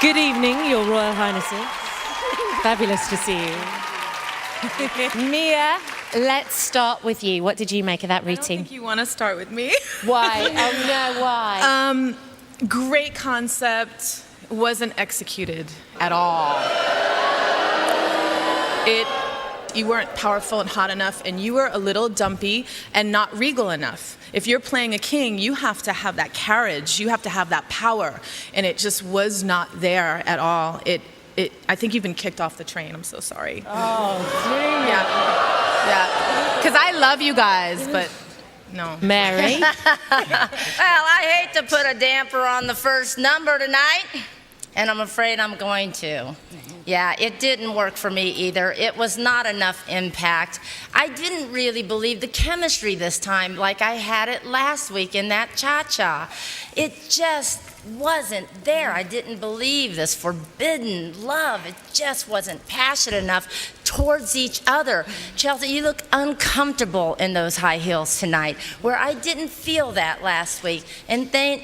Good evening, Your Royal Highnesses. Fabulous to see you. Mia, let's start with you. What did you make of that routine? I don't think you want to start with me. Why? Oh no, why? Great concept, wasn't executed at all. You weren't powerful and hot enough, and you were a little dumpy and not regal enough. If you're playing a king, you have to have that carriage, you have to have that power, and it just was not there at all. I think you've been kicked off the train. I'm so sorry. Oh, gee. Yeah. Because I love you guys, but no. Mary? Well, I hate to put a damper on the first number tonight, and I'm afraid I'm going to. Yeah, it didn't work for me either. It was not enough impact. I didn't really believe the chemistry this time like I had it last week in that cha-cha. It just wasn't there. I didn't believe this forbidden love. It just wasn't passionate enough towards each other. Chelsea, you look uncomfortable in those high heels tonight, where I didn't feel that last week. And Thayne,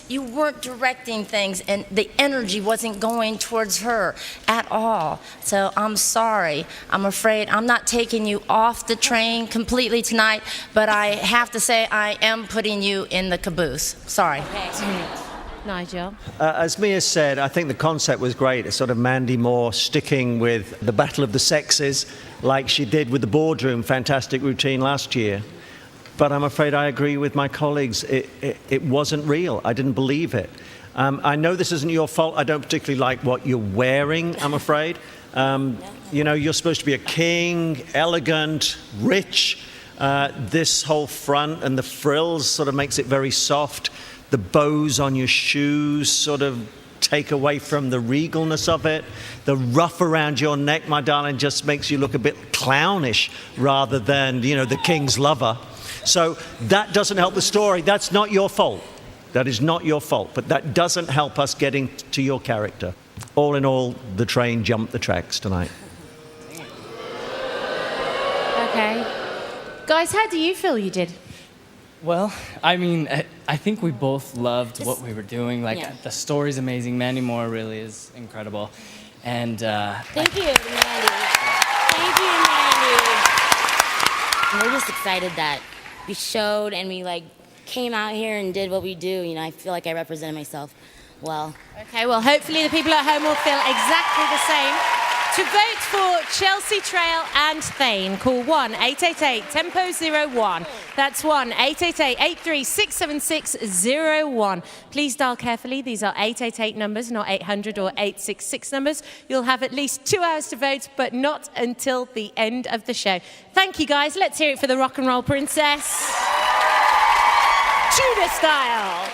you weren't directing things, and the energy wasn't going towards her at all. So I'm sorry. I'm afraid I'm not taking you off the train completely tonight, but I have to say I am putting you in the caboose. Sorry. Okay. Nigel? As Mia said, I think the concept was great. It's sort of Mandy Moore sticking with the battle of the sexes like she did with the boardroom fantastic routine last year. But I'm afraid I agree with my colleagues. It wasn't real. I didn't believe it. I know this isn't your fault. I don't particularly like what you're wearing, I'm afraid. You know, you're supposed to be a king, elegant, rich. This whole front and the frills sort of makes it very soft. The bows on your shoes sort of take away from the regalness of it. The ruff around your neck, my darling, just makes you look a bit clownish rather than, you know, the king's lover. So that doesn't help the story. That's not your fault. That is not your fault. But that doesn't help us getting to your character. All in all, the train jumped the tracks tonight. Okay. Guys, how do you feel you did? Well, I mean, I think we both loved what we were doing. Like, the story's amazing. Mandy Moore really is incredible. And, Thank you, Mandy. Thank you, Mandy. And we're just excited that we showed and we, like, came out here and did what we do. You know, I feel like I represented myself well. Okay, well, hopefully the people at home will feel exactly the same. To vote for Chelsea Trail and Thayne, call 1-888-TEMPO-01. That's 1-888-83-676-01. Please dial carefully. These are 888 numbers, not 800 or 866 numbers. You'll have at least 2 hours to vote, but not until the end of the show. Thank you, guys. Let's hear it for the rock and roll princess, Tudor style.